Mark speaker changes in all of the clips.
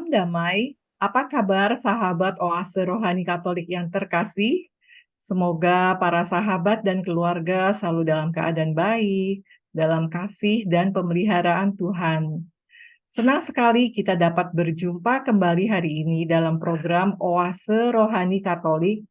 Speaker 1: Salam damai. Apa kabar sahabat Oase Rohani Katolik yang terkasih? Semoga para sahabat dan keluarga selalu dalam keadaan baik, dalam kasih dan pemeliharaan Tuhan. Senang sekali kita dapat berjumpa kembali hari ini dalam program Oase Rohani Katolik.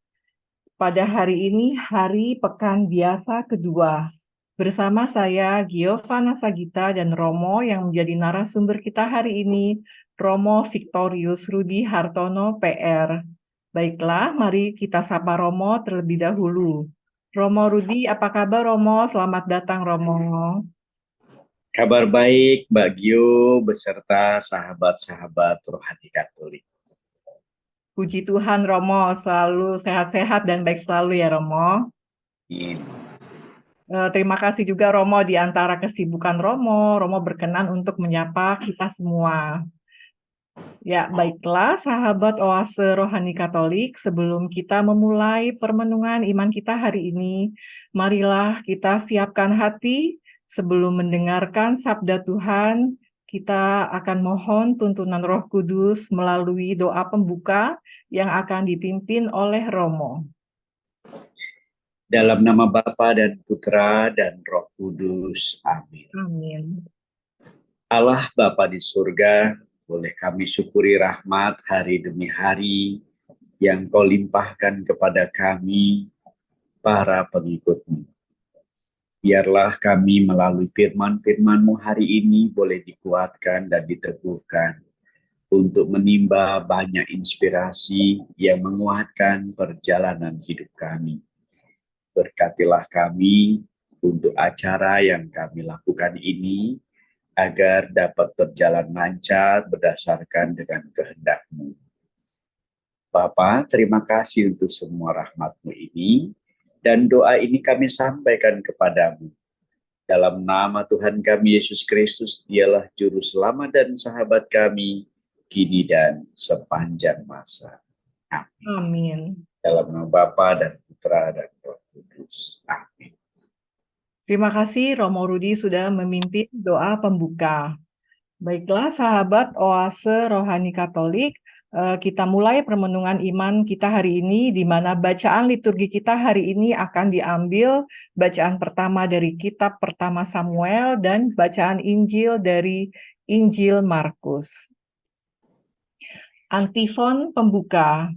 Speaker 1: Pada hari ini, hari pekan biasa kedua. Bersama saya, Giovanna Sagita dan Romo yang menjadi narasumber kita hari ini, Romo Victorius Rudi Hartono, PR. Baiklah, mari kita sapa Romo terlebih dahulu. Romo Rudi, apa kabar Romo? Selamat datang Romo.
Speaker 2: Kabar baik, Mbak Gio, beserta sahabat-sahabat rohani Katolik.
Speaker 1: Puji Tuhan Romo, selalu sehat-sehat dan baik selalu ya Romo. Terima kasih juga Romo, di antara kesibukan Romo berkenan untuk menyapa kita semua. Ya, baiklah sahabat Oase Rohani Katolik, sebelum kita memulai permenungan iman kita hari ini, marilah kita siapkan hati sebelum mendengarkan sabda Tuhan. Kita akan mohon tuntunan Roh Kudus melalui doa pembuka yang akan dipimpin oleh Romo.
Speaker 2: Dalam nama Bapa dan Putra dan Roh Kudus. Amin.
Speaker 1: Amin.
Speaker 2: Allah Bapa di surga, boleh kami syukuri rahmat hari demi hari yang Kau limpahkan kepada kami, para pengikut-Mu. Biarlah kami melalui firman-firman-Mu hari ini boleh dikuatkan dan diteguhkan untuk menimba banyak inspirasi yang menguatkan perjalanan hidup kami. Berkatilah kami untuk acara yang kami lakukan ini, agar dapat berjalan lancar berdasarkan dengan kehendak-Mu. Bapa, terima kasih untuk semua rahmat-Mu ini, dan doa ini kami sampaikan kepadamu. Dalam nama Tuhan kami Yesus Kristus, Dialah Juru Selamat dan Sahabat kami, kini dan sepanjang masa. Amin.
Speaker 1: Amin.
Speaker 2: Dalam nama Bapa dan Putra dan Roh Kudus. Amin.
Speaker 1: Terima kasih Romo Rudi sudah memimpin doa pembuka. Baiklah sahabat Oase Rohani Katolik, kita mulai permenungan iman kita hari ini, di mana bacaan liturgi kita hari ini akan diambil bacaan pertama dari kitab pertama Samuel dan bacaan Injil dari Injil Markus. Antifon pembuka.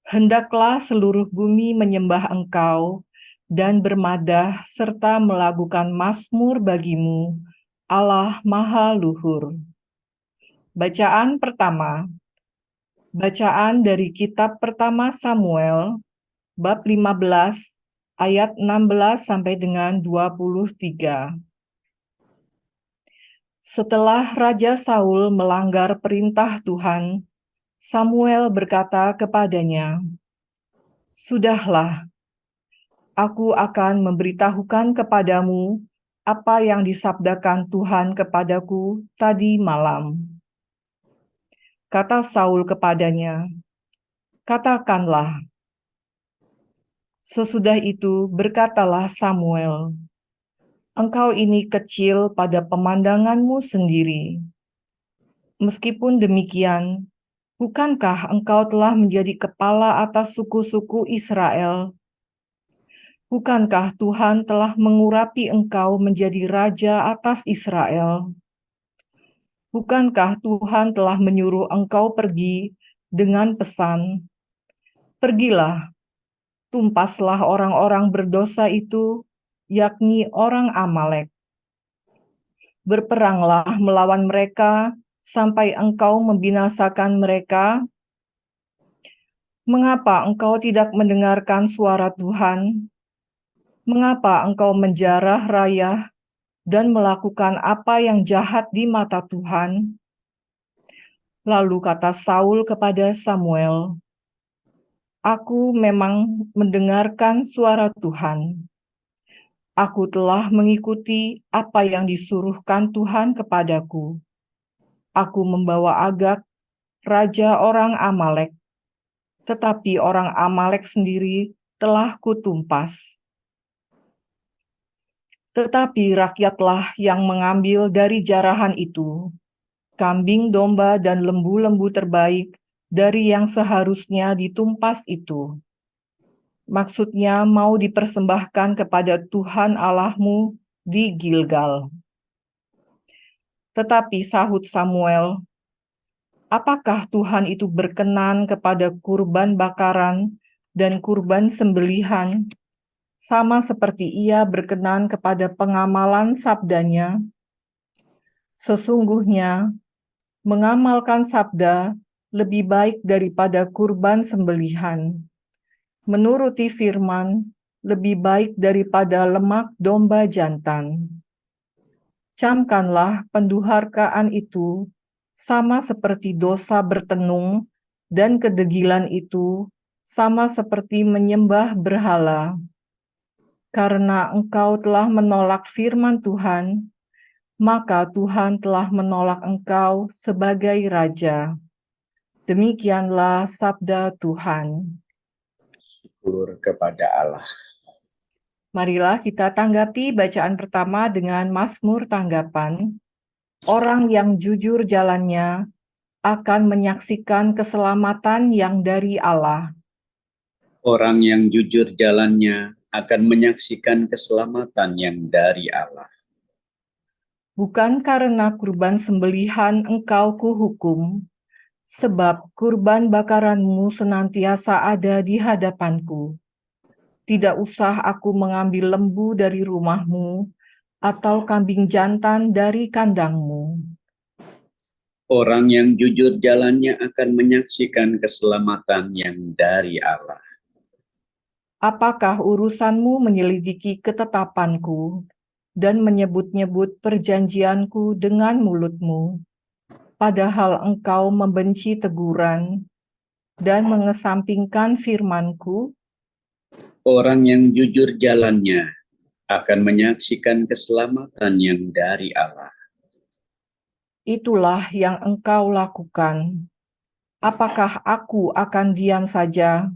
Speaker 1: Hendaklah seluruh bumi menyembah Engkau dan bermadah serta melakukan mazmur bagimu, Allah Maha Luhur. Bacaan pertama. Bacaan dari kitab pertama Samuel, bab 15, ayat 16 sampai dengan 23. Setelah Raja Saul melanggar perintah Tuhan, Samuel berkata kepadanya, "Sudahlah, aku akan memberitahukan kepadamu apa yang disabdakan Tuhan kepadaku tadi malam." Kata Saul kepadanya, "Katakanlah." Sesudah itu berkatalah Samuel, "Engkau ini kecil pada pemandanganmu sendiri. Meskipun demikian, bukankah engkau telah menjadi kepala atas suku-suku Israel? Bukankah Tuhan telah mengurapi engkau menjadi raja atas Israel? Bukankah Tuhan telah menyuruh engkau pergi dengan pesan, 'Pergilah, tumpaslah orang-orang berdosa itu, yakni orang Amalek. Berperanglah melawan mereka sampai engkau membinasakan mereka.' Mengapa engkau tidak mendengarkan suara Tuhan? Mengapa engkau menjarah rayah dan melakukan apa yang jahat di mata Tuhan?" Lalu kata Saul kepada Samuel, "Aku memang mendengarkan suara Tuhan. Aku telah mengikuti apa yang disuruhkan Tuhan kepadaku. Aku membawa Agag, raja orang Amalek, tetapi orang Amalek sendiri telah kutumpas. Tetapi rakyatlah yang mengambil dari jarahan itu. kambing domba dan lembu-lembu terbaik dari yang seharusnya ditumpas itu. Maksudnya mau dipersembahkan kepada Tuhan Allahmu di Gilgal. Tetapi sahut Samuel, apakah Tuhan itu berkenan kepada kurban bakaran dan kurban sembelihan, sama seperti ia berkenan kepada pengamalan sabdanya? Sesungguhnya, mengamalkan sabda lebih baik daripada kurban sembelihan. Menuruti firman lebih baik daripada lemak domba jantan. Camkanlah pendurhakaan itu sama seperti dosa bertenung, dan kedegilan itu sama seperti menyembah berhala. Karena engkau telah menolak firman Tuhan, maka Tuhan telah menolak engkau sebagai raja. Demikianlah sabda Tuhan.
Speaker 2: Syukur kepada Allah.
Speaker 1: Marilah kita tanggapi bacaan pertama dengan Mazmur tanggapan. Orang yang jujur jalannya akan menyaksikan keselamatan yang dari Allah.
Speaker 2: Orang yang jujur jalannya akan menyaksikan keselamatan yang dari Allah.
Speaker 1: Bukan karena kurban sembelihan engkau kuhukum, sebab kurban bakaranmu senantiasa ada di hadapanku. Tidak usah aku mengambil lembu dari rumahmu, atau kambing jantan dari kandangmu.
Speaker 2: Orang yang jujur jalannya akan menyaksikan keselamatan yang dari Allah.
Speaker 1: Apakah urusanmu menyelidiki ketetapanku dan menyebut-nyebut perjanjianku dengan mulutmu, padahal engkau membenci teguran dan mengesampingkan firmanku?
Speaker 2: Orang yang jujur jalannya akan menyaksikan keselamatan yang dari Allah.
Speaker 1: Itulah yang engkau lakukan. Apakah aku akan diam saja?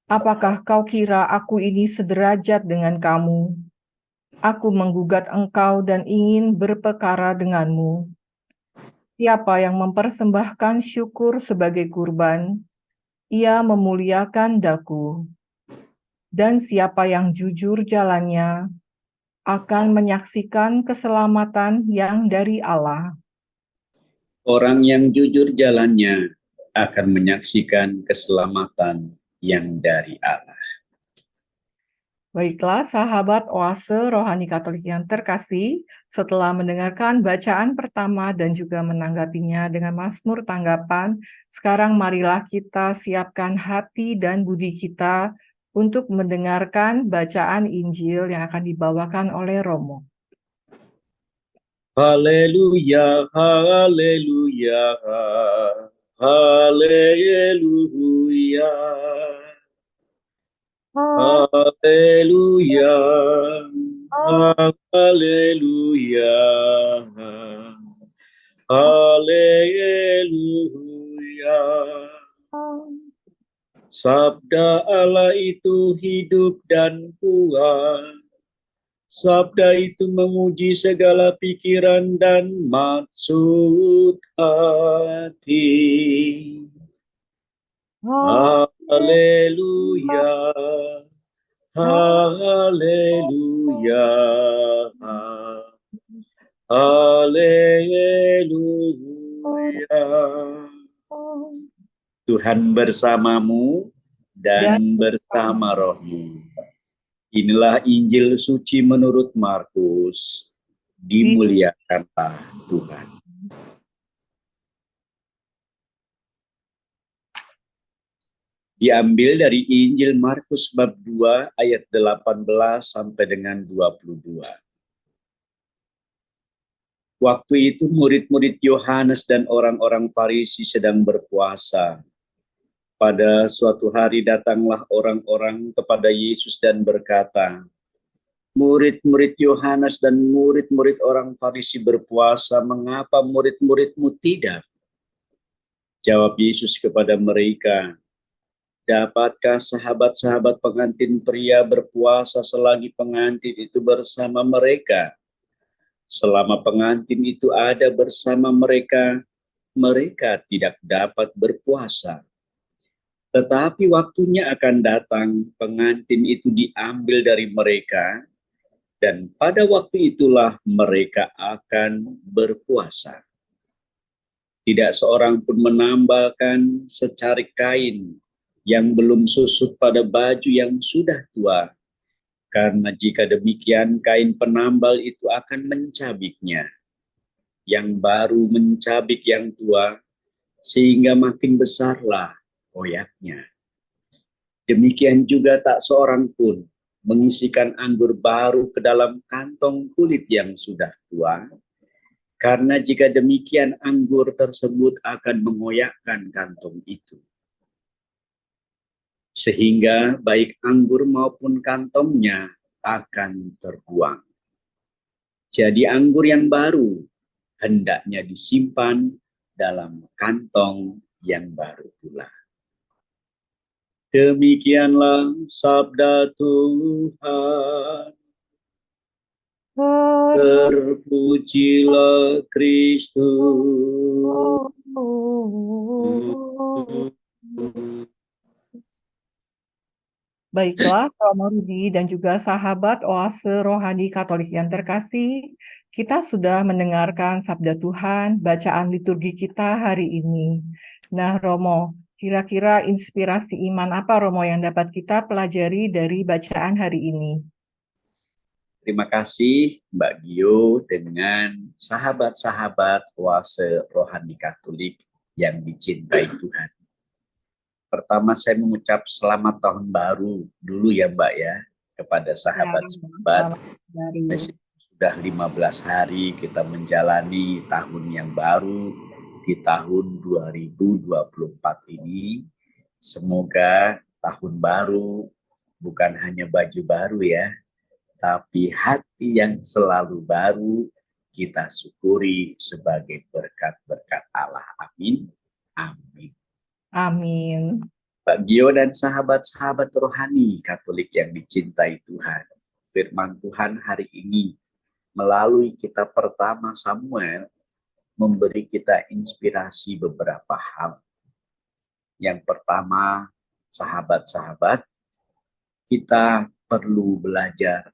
Speaker 1: Apakah kau kira aku ini sederajat dengan kamu? Aku menggugat engkau dan ingin berperkara denganmu. Siapa yang mempersembahkan syukur sebagai kurban, ia memuliakan daku. Dan siapa yang jujur jalannya akan menyaksikan keselamatan yang dari Allah.
Speaker 2: Orang yang jujur jalannya akan menyaksikan keselamatan yang dari Allah.
Speaker 1: Baiklah, sahabat Oase Rohani Katolik yang terkasih, setelah mendengarkan bacaan pertama dan juga menanggapinya dengan Mazmur tanggapan, sekarang marilah kita siapkan hati dan budi kita untuk mendengarkan bacaan Injil yang akan dibawakan oleh Romo.
Speaker 2: Haleluya, haleluya, haleluya. Haleluya, haleluya, haleluya. Sabda Allah itu hidup dan kuat. Sabda itu menguji segala pikiran dan maksud hati. Haleluya, haleluya, haleluya. Tuhan bersamamu dan bersama rohmu. Inilah Injil suci menurut Markus. Dimuliakanlah Tuhan. Diambil dari Injil Markus bab 2 ayat 18 sampai dengan 22. Waktu itu murid-murid Yohanes dan orang-orang Farisi sedang berpuasa. Pada suatu hari datanglah orang-orang kepada Yesus dan berkata, murid-murid Yohanes dan murid-murid orang Farisi berpuasa, mengapa murid-muridmu tidak? Jawab Yesus kepada mereka, dapatkah sahabat-sahabat pengantin pria berpuasa selagi pengantin itu bersama mereka? Selama pengantin itu ada bersama mereka, mereka tidak dapat berpuasa. Tetapi waktunya akan datang, pengantin itu diambil dari mereka, dan pada waktu itulah mereka akan berpuasa. Tidak seorang pun menambalkan secarik kain yang belum susut pada baju yang sudah tua, karena jika demikian kain penambal itu akan mencabiknya, yang baru mencabik yang tua, sehingga makin besarlah koyaknya. Demikian juga tak seorang pun mengisikan anggur baru ke dalam kantong kulit yang sudah tua, karena jika demikian anggur tersebut akan mengoyakkan kantong itu, sehingga baik anggur maupun kantongnya akan terbuang. Jadi anggur yang baru hendaknya disimpan dalam kantong yang baru pula. Demikianlah sabda Tuhan. Terpujilah Kristus.
Speaker 1: Baiklah, Romo Rudi dan juga sahabat Oase Rohani Katolik yang terkasih, kita sudah mendengarkan Sabda Tuhan, bacaan liturgi kita hari ini. Nah, Romo, kira-kira inspirasi iman apa, Romo, yang dapat kita pelajari dari bacaan hari ini?
Speaker 2: Terima kasih Mbak Gio dengan sahabat-sahabat Oase Rohani Katolik yang dicintai Tuhan. Pertama saya mengucap selamat tahun baru dulu ya Mbak ya, kepada sahabat-sahabat. Sudah 15 hari kita menjalani tahun yang baru di tahun 2024 ini. Semoga tahun baru bukan hanya baju baru ya, tapi hati yang selalu baru kita syukuri sebagai berkat-berkat Allah. Amin. Amin.
Speaker 1: Amin.
Speaker 2: Pak Gio dan sahabat-sahabat rohani Katolik yang dicintai Tuhan, firman Tuhan hari ini melalui kitab pertama Samuel memberi kita inspirasi beberapa hal. Yang pertama, sahabat-sahabat, kita perlu belajar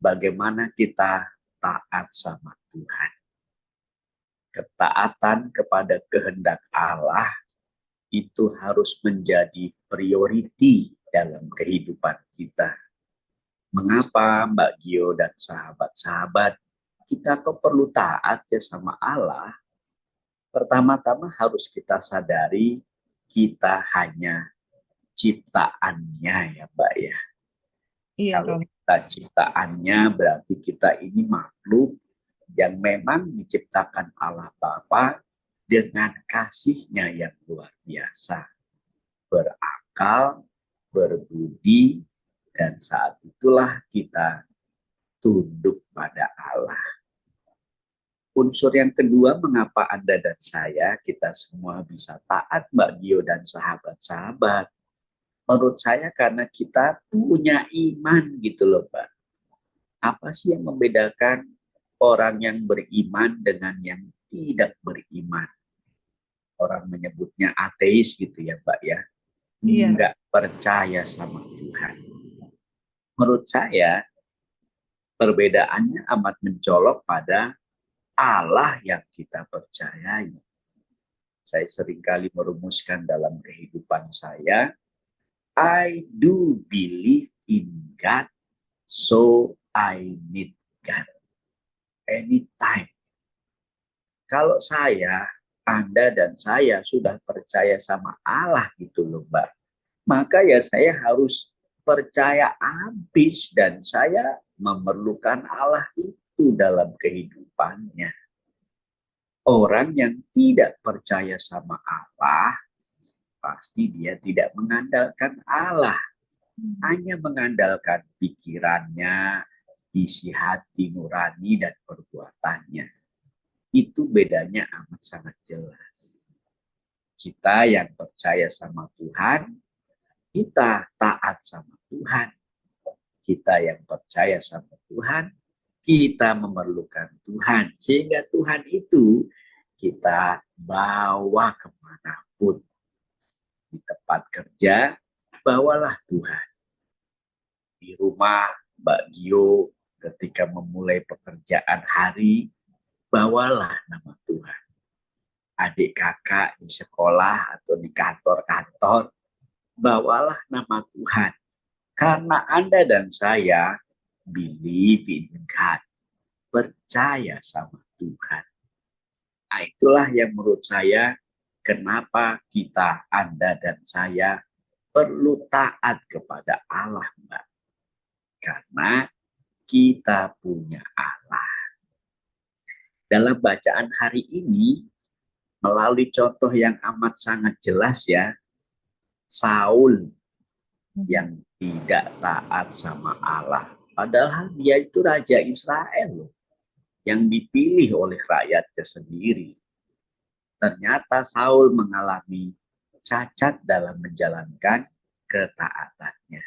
Speaker 2: bagaimana kita taat sama Tuhan. Ketaatan kepada kehendak Allah itu harus menjadi prioriti dalam kehidupan kita. Mengapa Mbak Gio dan sahabat-sahabat kita kok perlu taat ya sama Allah? Pertama-tama harus kita sadari kita hanya ciptaannya ya Mbak ya.
Speaker 1: Iya,
Speaker 2: Kalau
Speaker 1: Romo.
Speaker 2: kita ciptaannya berarti kita ini makhluk yang memang diciptakan Allah Bapa dengan kasih-Nya yang luar biasa. Berakal, berbudi, dan saat itulah kita tunduk pada Allah. Unsur yang kedua, mengapa Anda dan saya, kita semua bisa taat Mbak Gio dan sahabat-sahabat. Menurut saya karena kita punya iman gitu loh Mbak. Apa sih yang membedakan orang yang beriman dengan yang tidak beriman? Orang menyebutnya ateis gitu ya Mbak ya.
Speaker 1: Iya.
Speaker 2: Nggak percaya sama Tuhan. Menurut saya perbedaannya amat mencolok pada Allah yang kita percayai. Saya seringkali merumuskan dalam kehidupan saya, I do believe in God, so I need God. Anytime. Kalau saya, Anda dan saya sudah percaya sama Allah gitu loh Mbak, maka ya saya harus percaya habis dan saya memerlukan Allah itu dalam kehidupannya. Orang yang tidak percaya sama Allah, pasti dia tidak mengandalkan Allah. Hanya mengandalkan pikirannya, isi hati nurani, dan perbuatannya. Itu bedanya amat sangat jelas. Kita yang percaya sama Tuhan, kita taat sama Tuhan. Kita yang percaya sama Tuhan, kita memerlukan Tuhan. Sehingga Tuhan itu kita bawa kemanapun. Di tempat kerja, bawalah Tuhan. Di rumah, Mbak Gio, ketika memulai pekerjaan hari, bawalah nama Tuhan. Adik kakak di sekolah atau di kantor-kantor, bawalah nama Tuhan. Karena Anda dan saya believe in God, percaya sama Tuhan. Nah, itulah yang menurut saya kenapa kita, Anda dan saya perlu taat kepada Allah, Mbak. Karena kita punya Allah. Dalam bacaan hari ini, melalui contoh yang amat sangat jelas ya, Saul yang tidak taat sama Allah. Padahal dia itu Raja Israel yang dipilih oleh rakyatnya sendiri. Ternyata Saul mengalami cacat dalam menjalankan ketaatannya.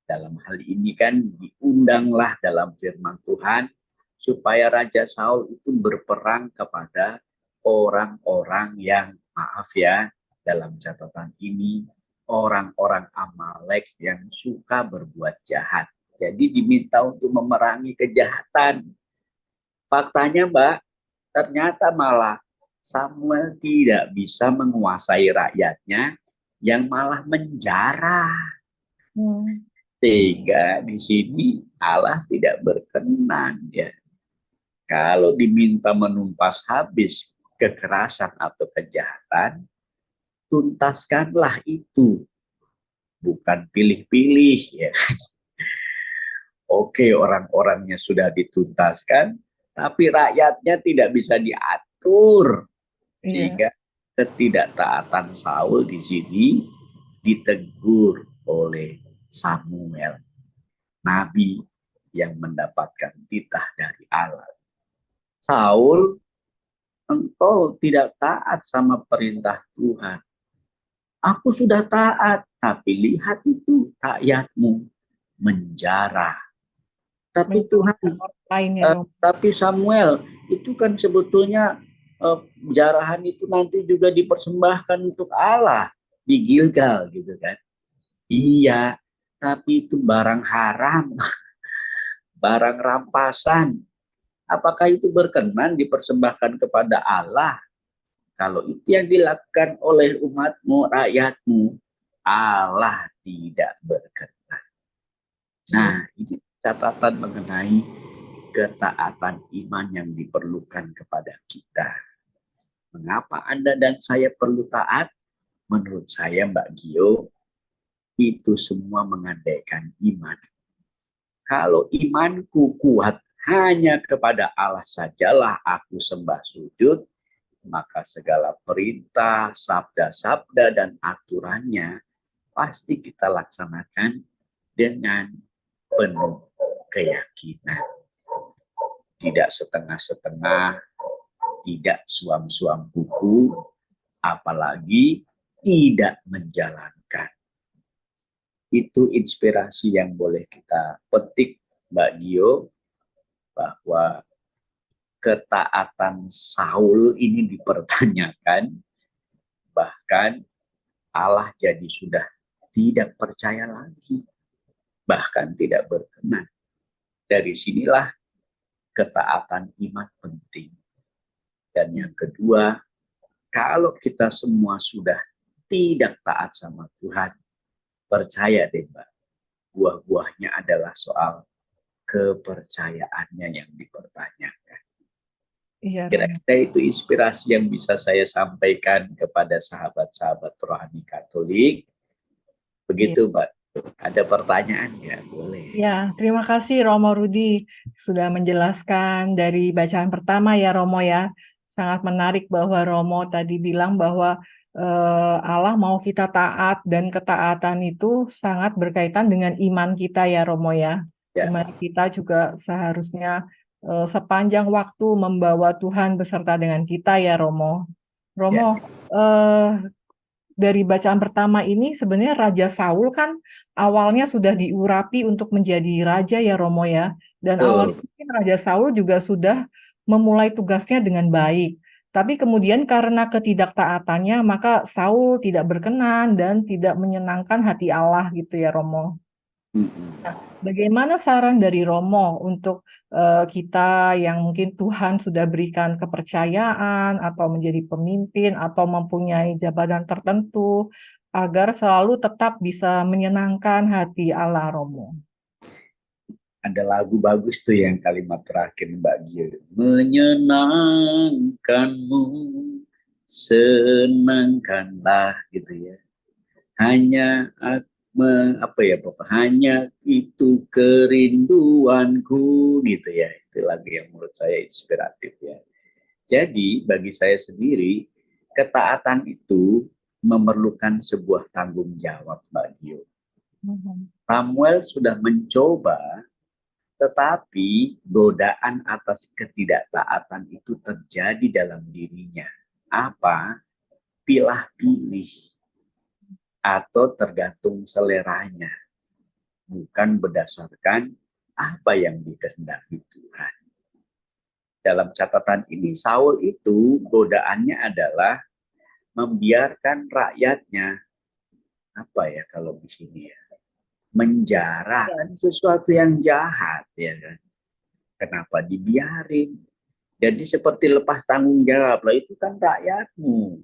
Speaker 2: Dalam hal ini kan diundanglah dalam firman Tuhan supaya Raja Saul itu berperang kepada orang-orang yang, maaf ya, dalam catatan ini, orang-orang Amalek yang suka berbuat jahat. Jadi diminta untuk memerangi kejahatan. Faktanya, Mbak, ternyata malah Samuel tidak bisa menguasai rakyatnya, yang malah menjarah. Sehingga di sini Allah tidak berkenan ya. Kalau diminta menumpas habis kekerasan atau kejahatan, tuntaskanlah itu. Bukan pilih-pilih ya. Oke, orang-orangnya sudah dituntaskan, tapi rakyatnya tidak bisa diatur. Sehingga ketidaktaatan Saul di sini ditegur oleh Samuel, nabi yang mendapatkan titah dari Allah. Saul, engkau tidak taat sama perintah Tuhan. Aku sudah taat, tapi lihat itu rakyatmu menjara. Tapi Tuhan, tapi Samuel, itu kan sebetulnya jarahan itu nanti juga dipersembahkan untuk Allah di Gilgal gitu kan. Iya, tapi itu barang haram, barang rampasan. Apakah itu berkenan dipersembahkan kepada Allah? Kalau itu yang dilakukan oleh umatmu, rakyatmu, Allah tidak berkenan. Nah, ini catatan mengenai ketaatan iman yang diperlukan kepada kita. Mengapa Anda dan saya perlu taat? Menurut saya, Mbak Gio, itu semua mengandaikan iman. Kalau imanku kuat hanya kepada Allah sajalah aku sembah sujud, maka segala perintah, sabda-sabda, dan aturannya pasti kita laksanakan dengan penuh keyakinan. Tidak setengah-setengah, tidak suam-suam buku, apalagi tidak menjalankan. Itu inspirasi yang boleh kita petik, Mbak Gio, bahwa ketaatan Saul ini dipertanyakan, bahkan Allah jadi sudah tidak percaya lagi, bahkan tidak berkenan. Dari sinilah ketaatan iman penting. Dan yang kedua, kalau kita semua sudah tidak taat sama Tuhan, percaya deh Mbak, buah-buahnya adalah soal kepercayaannya yang dipertanyakan. Kira-kira itu inspirasi yang bisa saya sampaikan kepada sahabat-sahabat rohani Katolik. Begitu Mbak. Ada pertanyaan nggak? Boleh.
Speaker 1: Ya, terima kasih Romo Rudi sudah menjelaskan dari bacaan pertama ya Romo ya. Sangat menarik bahwa Romo tadi bilang bahwa Allah mau kita taat dan ketaatan itu sangat berkaitan dengan iman kita ya Romo ya. Iman kita juga seharusnya sepanjang waktu membawa Tuhan beserta dengan kita ya Romo. Romo, dari bacaan pertama ini sebenarnya Raja Saul kan awalnya sudah diurapi untuk menjadi raja ya Romo ya. Dan awalnya
Speaker 2: Betul.
Speaker 1: mungkin Raja Saul juga sudah memulai tugasnya dengan baik. Tapi kemudian karena ketidaktaatannya maka Saul tidak berkenan dan tidak menyenangkan hati Allah gitu ya Romo.
Speaker 2: Mm-mm.
Speaker 1: Nah, bagaimana saran dari Romo untuk kita yang mungkin Tuhan sudah berikan kepercayaan atau menjadi pemimpin atau mempunyai jabatan tertentu agar selalu tetap bisa menyenangkan hati Allah, Romo?
Speaker 2: Ada lagu bagus tuh yang kalimat terakhir Mbak Gio. Menyenangkanmu, senangkanlah gitu ya. Hanya apa ya Bapak, hanya itu kerinduanku gitu ya. Itu lagu yang menurut saya inspiratif ya. Jadi bagi saya sendiri, ketaatan itu memerlukan sebuah tanggung jawab Mbak Gio.
Speaker 1: Mhm.
Speaker 2: Samuel sudah mencoba, tetapi godaan atas ketidaktaatan itu terjadi dalam dirinya. Apa? Pilah-pilih atau tergantung seleranya, bukan berdasarkan apa yang dikehendaki Tuhan. Dalam catatan ini, Saul itu godaannya adalah membiarkan rakyatnya, apa ya kalau di sini ya, menjarah,
Speaker 1: Ya.
Speaker 2: kan sesuatu yang jahat ya kan. Kenapa dibiarin? Jadi seperti lepas tanggung jawab lah, itu kan rakyatmu.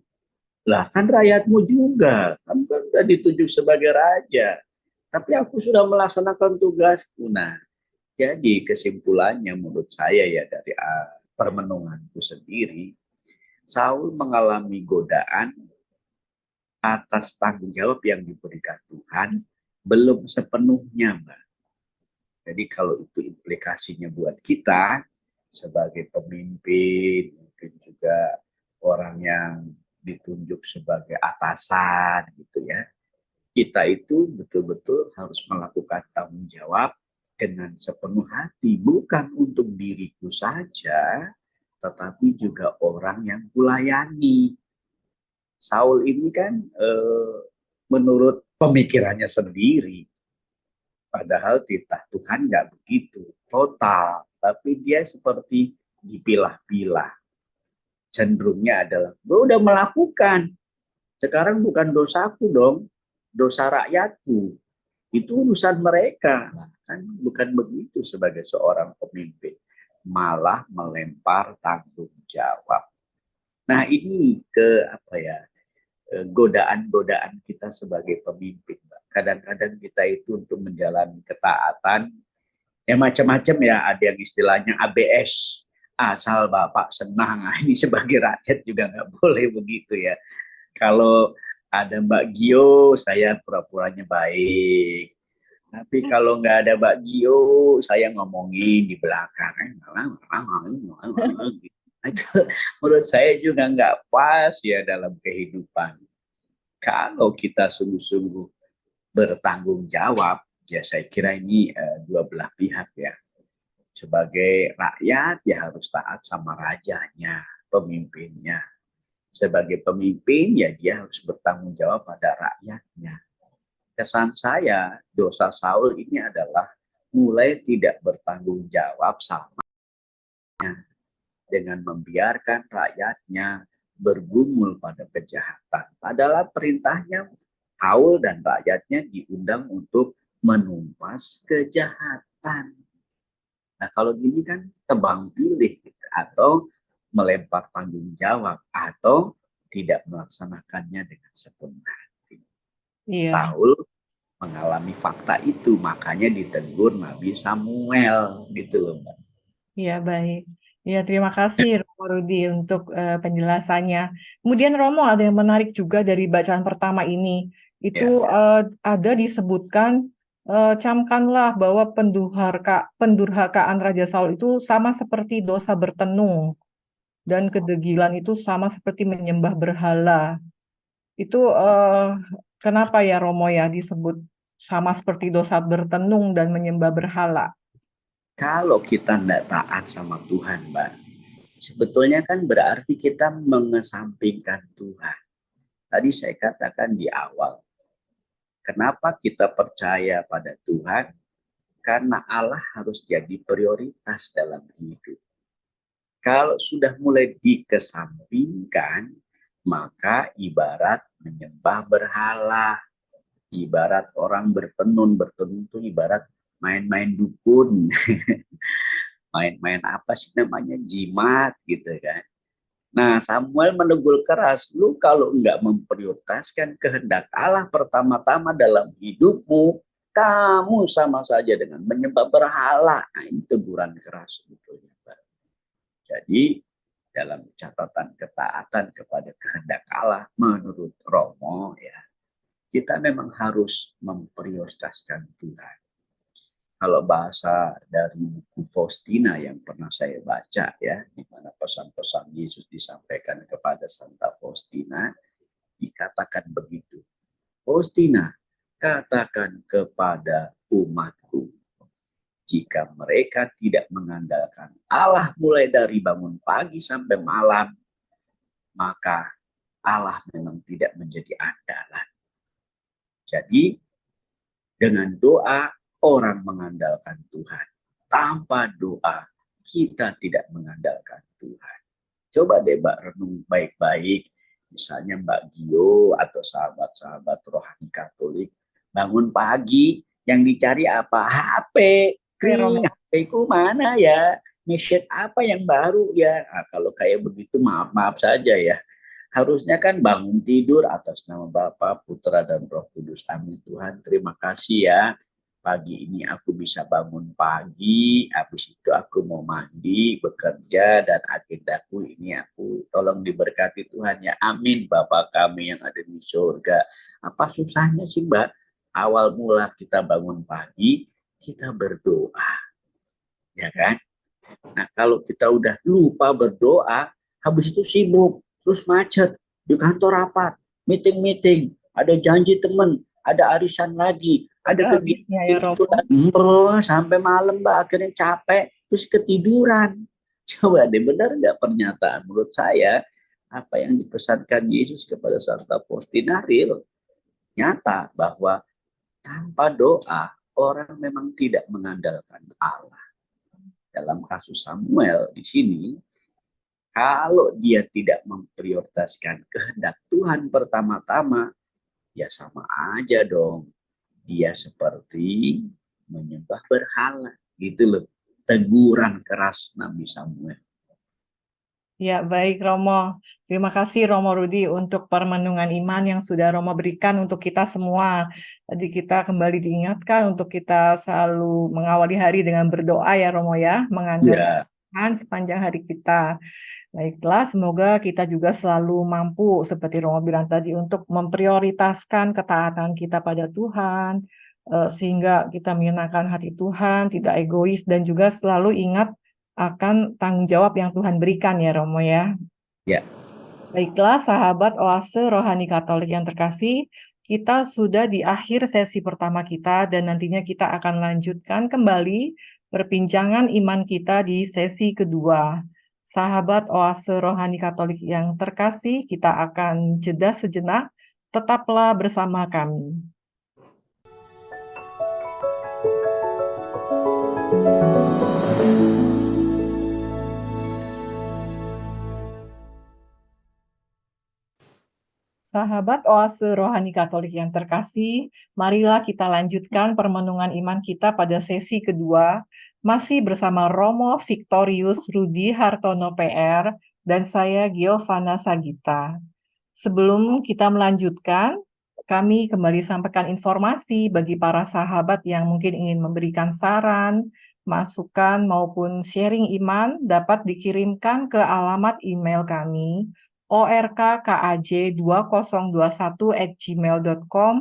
Speaker 2: Lah kan rakyatmu juga, kamu kan sudah ditunjuk sebagai raja. Tapi aku sudah melaksanakan tugasku. Nah, jadi kesimpulannya menurut saya ya dari permenunganku sendiri, Saul mengalami godaan atas tanggung jawab yang diberikan Tuhan belum sepenuhnya, Mbak. Jadi kalau itu implikasinya buat kita sebagai pemimpin, mungkin juga orang yang ditunjuk sebagai atasan gitu ya. Kita itu betul-betul harus melakukan tanggung jawab dengan sepenuh hati, bukan untuk diriku saja, tetapi juga orang yang kulayani. Saul ini kan menurut pemikirannya sendiri, padahal titah Tuhan nggak begitu total, tapi dia seperti dipilah-pilah. Cenderungnya adalah, gue udah melakukan, sekarang bukan dosaku dong, dosa rakyatku. Itu urusan mereka. Kan bukan begitu sebagai seorang pemimpin. Malah melempar tanggung jawab. Nah ini ke apa ya, godaan-godaan kita sebagai pemimpin. Kadang-kadang kita itu untuk menjalani ketaatan, ya macam-macam ya, ada yang istilahnya ABS, asal Bapak senang. Nah, ini sebagai rakyat juga nggak boleh begitu ya. Kalau ada Mbak Gio, saya pura-puranya baik. Tapi kalau nggak ada Mbak Gio, saya ngomongin di belakang. Itu menurut saya juga nggak pas ya dalam kehidupan. Kalau kita sungguh-sungguh bertanggung jawab, ya saya kira ini dua belah pihak ya. Sebagai rakyat ya harus taat sama rajanya, pemimpinnya. Sebagai pemimpin ya dia harus bertanggung jawab pada rakyatnya. Kesan saya, dosa Saul ini adalah mulai tidak bertanggung jawab sama dengan membiarkan rakyatnya bergumul pada kejahatan. Padahal perintahnya Saul dan rakyatnya diundang untuk menumpas kejahatan. Nah kalau gini kan tebang pilih gitu, atau melempar tanggung jawab atau tidak melaksanakannya dengan sepenuh hati.
Speaker 1: Iya,
Speaker 2: Saul mengalami fakta itu, makanya ditegur Nabi Samuel gitu loh Mbak.
Speaker 1: iya baik. Ya, terima kasih Romo Rudi untuk penjelasannya. Kemudian Romo ada yang menarik juga dari bacaan pertama ini. Itu
Speaker 2: Ya,
Speaker 1: ada disebutkan camkanlah bahwa pendurhakaan Raja Saul itu sama seperti dosa bertenung dan kedegilan itu sama seperti menyembah berhala. Itu kenapa ya Romo ya disebut sama seperti dosa bertenung dan menyembah berhala?
Speaker 2: kalau kita tidak taat sama Tuhan Mbak, sebetulnya kan berarti kita mengesampingkan Tuhan. Tadi saya katakan di awal, kenapa kita percaya pada Tuhan? Karena Allah harus jadi prioritas dalam hidup. Kalau sudah mulai dikesampingkan, maka ibarat menyembah berhala, ibarat orang bertenun itu ibarat main-main dukun, main-main apa sih namanya, jimat gitu kan. Nah, Samuel menegur keras, lu kalau enggak memprioritaskan kehendak Allah pertama-tama dalam hidupmu, kamu sama saja dengan menyembah berhala. Nah, ini teguran keras sebetulnya. Jadi dalam catatan ketaatan kepada kehendak Allah menurut Romo ya, kita memang harus memprioritaskan Tuhan. Kalau bahasa dari buku Faustina yang pernah saya baca ya, di mana pesan-pesan Yesus disampaikan kepada Santa Faustina, dikatakan begitu. Faustina, katakan kepada umatku, jika mereka tidak mengandalkan Allah mulai dari bangun pagi sampai malam, maka Allah memang tidak menjadi andalan. Jadi dengan doa orang mengandalkan Tuhan. Tanpa doa kita tidak mengandalkan Tuhan. Coba deh Mbak renung baik-baik. Misalnya Mbak Gio atau sahabat-sahabat rohani Katolik bangun pagi yang dicari apa? HP. Kring, HP ku mana ya? Mission apa yang baru ya? Nah, kalau kayak begitu maaf-maaf saja ya. Harusnya kan bangun tidur atas nama Bapa, Putra, dan Roh Kudus. Amin Tuhan, terima kasih ya. Pagi ini aku bisa bangun pagi, habis itu aku mau mandi, bekerja, dan agendaku ini aku tolong diberkati Tuhan ya. Amin Bapa kami yang ada di surga. Apa susahnya sih Mbak? Awal mula kita bangun pagi, kita berdoa. Ya kan? Nah kalau kita udah lupa berdoa, habis itu sibuk, terus macet, di kantor rapat, meeting, ada janji teman, ada arisan lagi, ada
Speaker 1: Habisnya ya
Speaker 2: kegiatan
Speaker 1: Romo.
Speaker 2: sampai malam Mbak, akhirnya capek, terus ketiduran. Coba deh, benar nggak pernyataan menurut saya, apa yang dipesankan Yesus kepada Santa Faustina real, nyata bahwa tanpa doa, orang memang tidak mengandalkan Allah. Dalam kasus Samuel di sini, kalau dia tidak memprioritaskan kehendak Tuhan pertama-tama, ya sama aja dong. Dia seperti menyembah berhala. Gitu loh. Teguran keras Nabi Samuel.
Speaker 1: Ya, baik Romo. Terima kasih Romo Rudi untuk permenungan iman yang sudah Romo berikan untuk kita semua. Tadi kita kembali diingatkan untuk kita selalu mengawali hari dengan berdoa ya Romo ya, mengandalkan
Speaker 2: Ya,
Speaker 1: Tuhan sepanjang hari kita. Baiklah, semoga kita juga selalu mampu seperti Romo bilang tadi untuk memprioritaskan ketaatan kita pada Tuhan, sehingga kita menyenangkan hati Tuhan, tidak egois dan juga selalu ingat akan tanggung jawab yang Tuhan berikan ya Romo ya.
Speaker 2: ya.
Speaker 1: Baiklah sahabat Oase Rohani Katolik yang terkasih, kita sudah di akhir sesi pertama kita dan nantinya kita akan lanjutkan kembali perbincangan iman kita di sesi kedua. Sahabat Oase Rohani Katolik yang terkasih, kita akan jeda sejenak, tetaplah bersama kami. Sahabat Oase Rohani Katolik yang terkasih, marilah kita lanjutkan permenungan iman kita pada sesi kedua, masih bersama Romo Victorius Rudi Hartono PR dan saya Giovanna Sagita. Sebelum kita melanjutkan, kami kembali sampaikan informasi bagi para sahabat yang mungkin ingin memberikan saran, masukan maupun sharing iman dapat dikirimkan ke alamat email kami orkkaj2021@gmail.com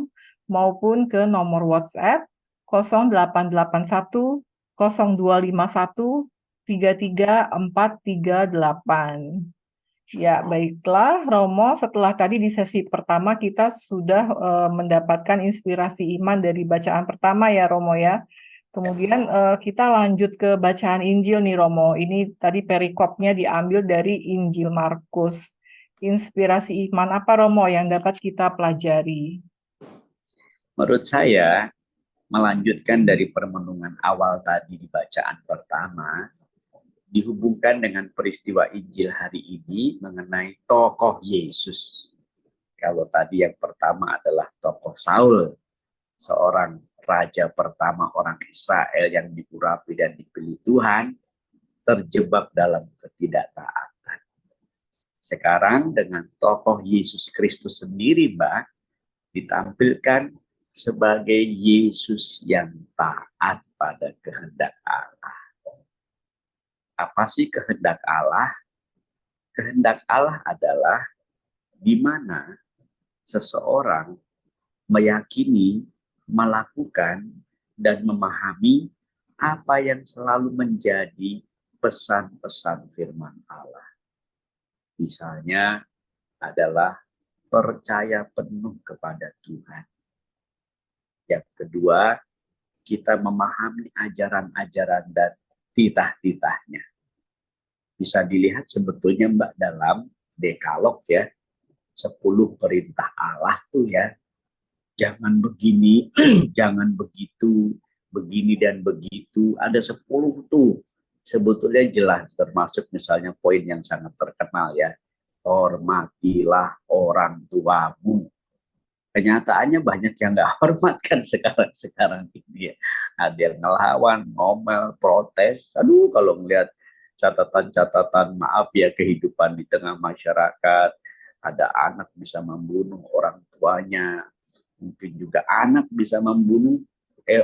Speaker 1: maupun ke nomor WhatsApp 0881 0251 33438. Ya, baiklah, Romo. Setelah tadi di sesi pertama kita sudah mendapatkan inspirasi iman dari bacaan pertama ya, Romo ya. Kemudian kita lanjut ke bacaan Injil nih, Romo. Ini tadi perikopnya diambil dari Injil Markus. inspirasi iman apa Romo yang dapat kita pelajari?
Speaker 2: Menurut saya, melanjutkan dari permenungan awal tadi di bacaan pertama, dihubungkan dengan peristiwa Injil hari ini mengenai tokoh Yesus. Kalau tadi yang pertama adalah tokoh Saul, seorang raja pertama orang Israel yang diurapi dan dipilih Tuhan, terjebak dalam ketidaktaatan. Sekarang dengan tokoh Yesus Kristus sendiri, Mbak, ditampilkan sebagai Yesus yang taat pada kehendak Allah. Apa sih kehendak Allah? Kehendak Allah adalah di mana seseorang meyakini, melakukan, dan memahami apa yang selalu menjadi pesan-pesan firman Allah. Misalnya adalah percaya penuh kepada Tuhan. Yang kedua, kita memahami ajaran-ajaran dan titah-titahnya. Bisa dilihat sebetulnya Mbak dalam Dekalog ya, 10 perintah Allah tuh ya. Jangan begini, jangan begitu, begini dan begitu. Ada 10 tuh. Sebetulnya jelas, termasuk misalnya poin yang sangat terkenal ya. Hormatilah orang tuamu. Kenyataannya banyak yang nggak hormat kan sekarang ini ya. Ada yang ngelawan, ngomel, protes. Aduh, kalau melihat catatan-catatan maaf ya kehidupan di tengah masyarakat, ada anak bisa membunuh orang tuanya, mungkin juga anak bisa membunuh,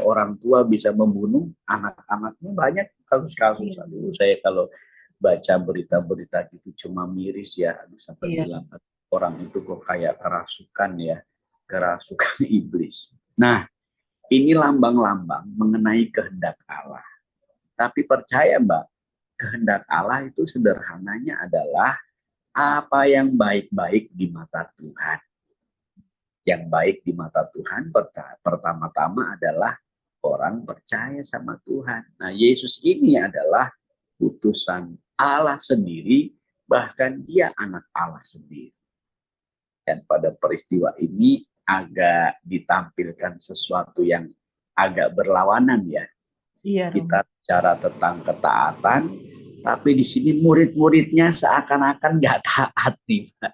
Speaker 2: orang tua bisa membunuh anak-anaknya, banyak kasus-kasus. Aduh, saya kalau baca berita-berita gitu cuma miris ya, aduh, sampai bilang orang itu kok kayak kerasukan ya, kerasukan iblis. Nah, ini lambang-lambang mengenai kehendak Allah. Tapi percaya Mbak, kehendak Allah itu sederhananya adalah apa yang baik-baik di mata Tuhan. Yang baik di mata Tuhan pertama-tama adalah orang percaya sama Tuhan. Nah, Yesus ini adalah utusan Allah sendiri, bahkan dia anak Allah sendiri. Dan pada peristiwa ini agak ditampilkan sesuatu yang agak berlawanan ya.
Speaker 1: Iya,
Speaker 2: Kita bicara tentang ketaatan, tapi di sini murid-muridnya seakan-akan nggak taat nih, Pak.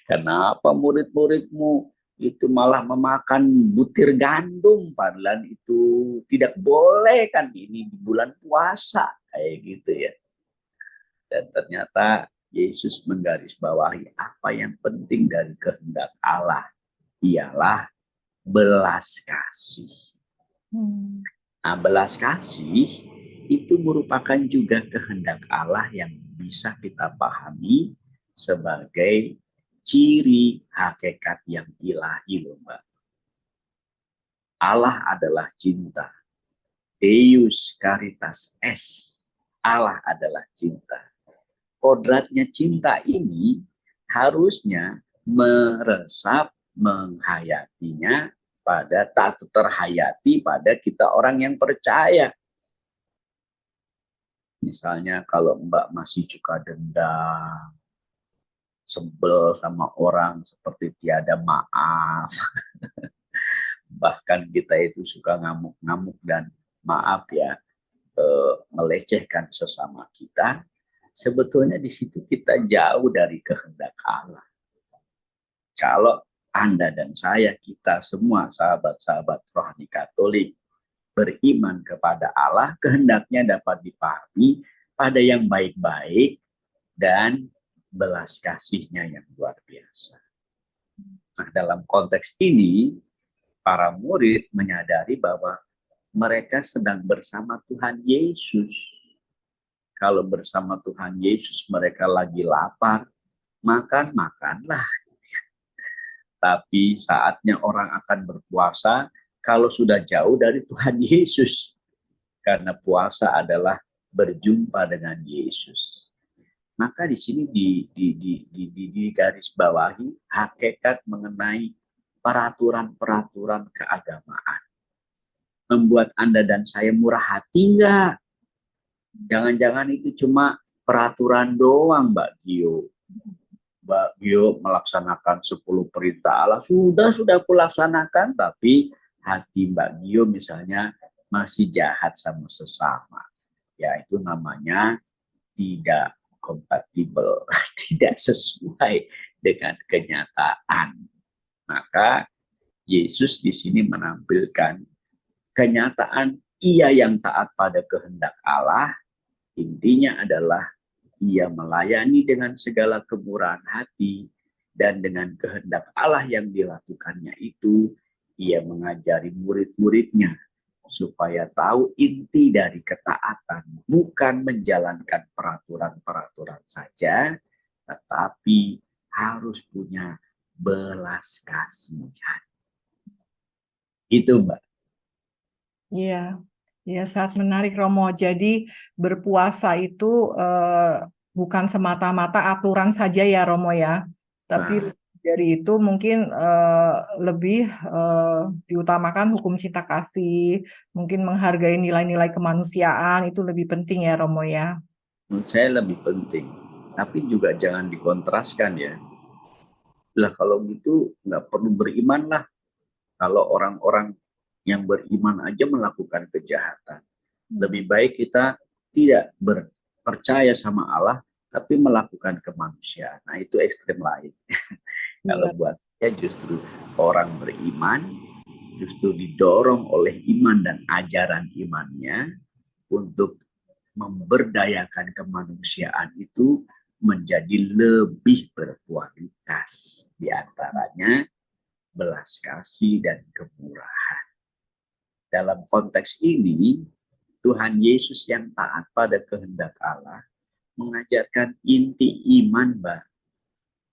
Speaker 2: Kenapa murid-muridmu itu malah memakan butir gandum, padahal itu tidak boleh kan, ini di bulan puasa kayak gitu ya. Dan ternyata Yesus menggarisbawahi apa yang penting dari kehendak Allah ialah belas kasih. Nah, belas kasih itu merupakan juga kehendak Allah yang bisa kita pahami sebagai ciri hakikat yang ilahi loh Mbak. Allah adalah cinta. Deus caritas est. Allah adalah cinta. Kodratnya cinta ini harusnya meresap, menghayatinya pada tak terhayati pada kita orang yang percaya. Misalnya kalau Mbak masih suka dendam, sebel sama orang seperti tiada maaf, bahkan kita itu suka ngamuk-ngamuk dan maaf ya, melecehkan sesama kita, sebetulnya di situ kita jauh dari kehendak Allah. Kalau Anda dan saya, kita semua sahabat-sahabat rohani Katolik beriman kepada Allah, kehendaknya dapat dipahami pada yang baik-baik dan belas kasihnya yang luar biasa. Nah, dalam konteks ini, para murid menyadari bahwa mereka sedang bersama Tuhan Yesus. Kalau bersama Tuhan Yesus mereka lagi lapar, makanlah. Tapi saatnya orang akan berpuasa kalau sudah jauh dari Tuhan Yesus. Karena puasa adalah berjumpa dengan Yesus. Maka di sini di garis bawahi hakikat mengenai peraturan-peraturan keagamaan. Membuat Anda dan saya murah hati enggak? Jangan-jangan itu cuma peraturan doang, Mbak Gio. Mbak Gio melaksanakan 10 perintah Allah, sudah aku laksanakan, tapi hati Mbak Gio misalnya masih jahat sama sesama. Ya itu namanya tidak kompatibel, tidak sesuai dengan kenyataan. Maka Yesus di sini menampilkan kenyataan ia yang taat pada kehendak Allah, intinya adalah ia melayani dengan segala kemurahan hati, dan dengan kehendak Allah yang dilakukannya itu, ia mengajari murid-muridnya supaya tahu inti dari ketaatan, bukan menjalankan peraturan-peraturan saja, tetapi harus punya belas kasihan. Gitu, Mbak.
Speaker 1: Iya, iya sangat menarik Romo. Jadi berpuasa itu bukan semata-mata aturan saja ya Romo ya, tapi
Speaker 2: Nah,
Speaker 1: dari itu mungkin lebih diutamakan hukum cinta kasih, mungkin menghargai nilai-nilai kemanusiaan itu lebih penting ya Romo ya.
Speaker 2: menurut saya lebih penting. Tapi juga jangan dikontraskan ya. Lah kalau gitu nggak perlu beriman lah. Kalau orang-orang yang beriman aja melakukan kejahatan. Lebih baik kita tidak percaya sama Allah, tapi melakukan kemanusiaan. Nah itu ekstrem lain. Kalau
Speaker 1: Iya.
Speaker 2: buat saya justru orang beriman, justru didorong oleh iman dan ajaran imannya untuk memberdayakan kemanusiaan itu menjadi lebih berkualitas. Di antaranya belas kasih dan kemurahan. Dalam konteks ini, Tuhan Yesus yang taat pada kehendak Allah mengajarkan inti iman, Mbak.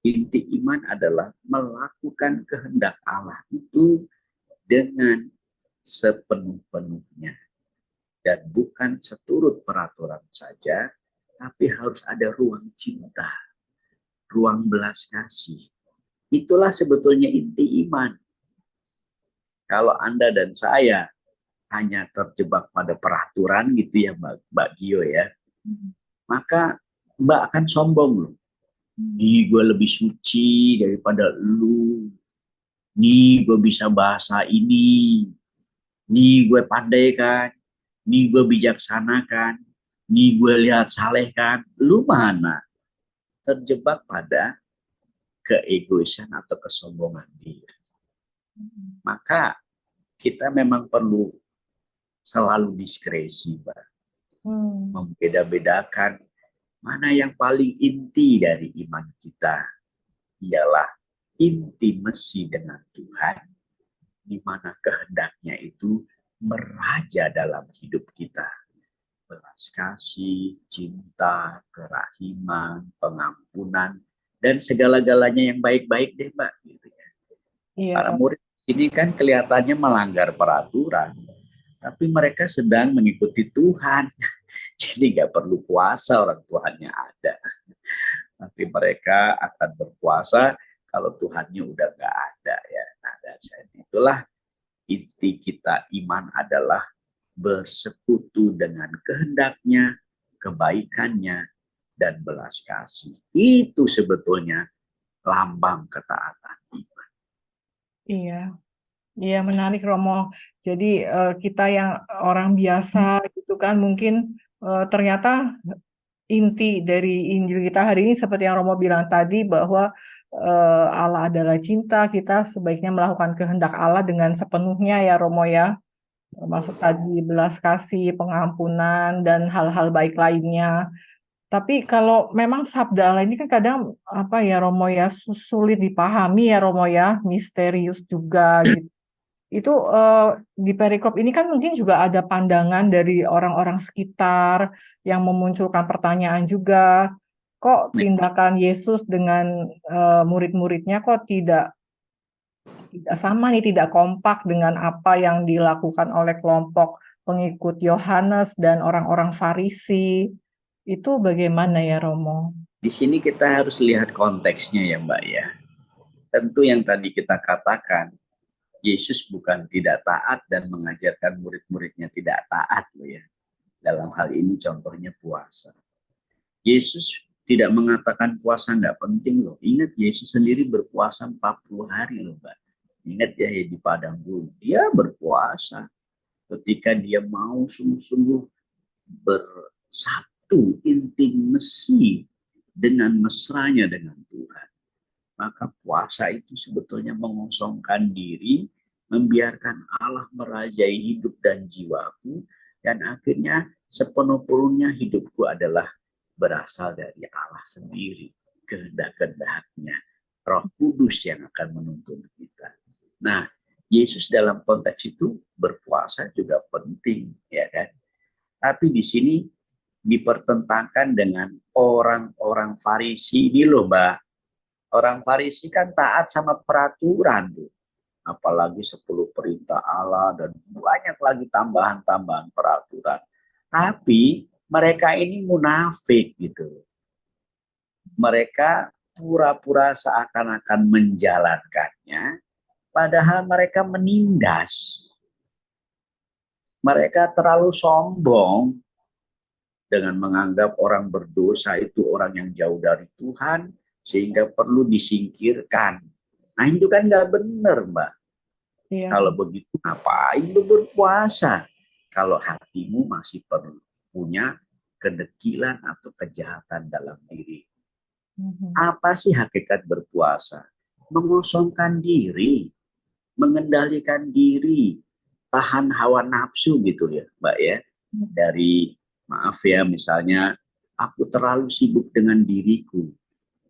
Speaker 2: Inti iman adalah melakukan kehendak Allah itu dengan sepenuh-penuhnya. Dan bukan seturut peraturan saja, tapi harus ada ruang cinta, ruang belas kasih. Itulah sebetulnya inti iman. Kalau Anda dan saya hanya terjebak pada peraturan gitu ya Mbak Gio ya, maka Mbak akan sombong loh. Nih gue lebih suci daripada lu. Nih gue bisa bahasa ini. Nih gue pandai kan. Nih gue bijaksana kan. Nih gue lihat saleh kan. Lu mana? Terjebak pada keegoisan atau kesombongan diri. Maka kita memang perlu selalu diskresi, Mbak. Membeda-bedakan mana yang paling inti dari iman kita. Ialah intimasi dengan Tuhan, di mana kehendaknya itu meraja dalam hidup kita. Belas kasih, cinta, kerahiman, pengampunan, dan segala-galanya yang baik-baik deh Mbak. Gitu ya. Para
Speaker 1: Iya.
Speaker 2: murid ini kan kelihatannya melanggar peraturan, tapi mereka sedang mengikuti Tuhan. Jadi nggak perlu puasa, orang Tuhannya ada. Tapi mereka akan berpuasa kalau Tuhannya udah nggak ada ya. Nah, dan itulah inti kita iman adalah bersekutu dengan kehendaknya, kebaikannya, dan belas kasih. Itu sebetulnya lambang ketaatan iman.
Speaker 1: Iya. Iya, menarik Romo. Jadi kita yang orang biasa gitu kan mungkin ternyata inti dari Injil kita hari ini seperti yang Romo bilang tadi bahwa Allah adalah cinta, kita sebaiknya melakukan kehendak Allah dengan sepenuhnya ya Romo ya. Termasuk tadi belas kasih, pengampunan dan hal-hal baik lainnya. Tapi kalau memang sabda Allah ini kan kadang apa ya Romo ya sulit dipahami ya Romo ya, misterius juga gitu. Itu di perikrop ini kan mungkin juga ada pandangan dari orang-orang sekitar yang memunculkan pertanyaan juga, kok tindakan Yesus dengan murid-muridnya kok tidak sama nih, tidak kompak dengan apa yang dilakukan oleh kelompok pengikut Yohanes dan orang-orang Farisi. Itu bagaimana ya Romo?
Speaker 2: Di sini kita harus lihat konteksnya ya Mbak ya. Tentu yang tadi kita katakan, Yesus bukan tidak taat dan mengajarkan murid-muridnya tidak taat loh ya. Dalam hal ini contohnya puasa. Yesus tidak mengatakan puasa nggak penting loh. Ingat Yesus sendiri berpuasa 40 hari loh, Mbak. Ingat ya di padang gurun, dia berpuasa ketika dia mau sungguh-sungguh bersatu intimasi dengan mesranya dengan Tuhan. Maka puasa itu sebetulnya mengosongkan diri, membiarkan Allah merajai hidup dan jiwaku, dan akhirnya sepenuh-penuhnya hidupku adalah berasal dari Allah sendiri, kehendak-kehendaknya, Roh Kudus yang akan menuntun kita. Nah, Yesus dalam konteks itu berpuasa juga penting, ya kan? Tapi di sini dipertentangkan dengan orang-orang Farisi ini loh, Mbak. Orang Farisi kan taat sama peraturan tuh. Apalagi 10 perintah Allah dan banyak lagi tambahan-tambahan peraturan. Tapi mereka ini munafik gitu. Mereka pura-pura seakan-akan menjalankannya, padahal mereka menindas. Mereka terlalu sombong dengan menganggap orang berdosa itu orang yang jauh dari Tuhan, sehingga perlu disingkirkan. Nah itu kan nggak benar, Mbak.
Speaker 1: Iya.
Speaker 2: Kalau begitu ngapain lu berpuasa? Kalau hatimu masih perlu punya kedekilan atau kejahatan dalam diri. Apa sih hakikat berpuasa? Mengosongkan diri, mengendalikan diri, tahan hawa nafsu gitu ya, Mbak ya. Dari maaf ya, misalnya aku terlalu sibuk dengan diriku.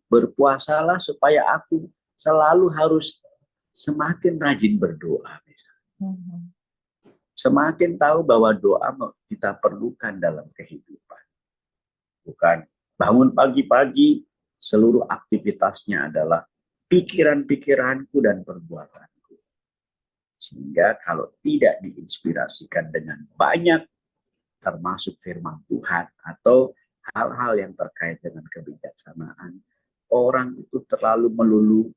Speaker 2: Berpuasalah supaya aku selalu harus semakin rajin berdoa. Semakin tahu bahwa doa kita perlukan dalam kehidupan. Bukan bangun pagi-pagi, seluruh aktivitasnya adalah pikiran-pikiranku dan perbuatanku. Sehingga kalau tidak diinspirasikan dengan banyak, termasuk firman Tuhan atau hal-hal yang terkait dengan kebijaksanaan, orang itu terlalu melulu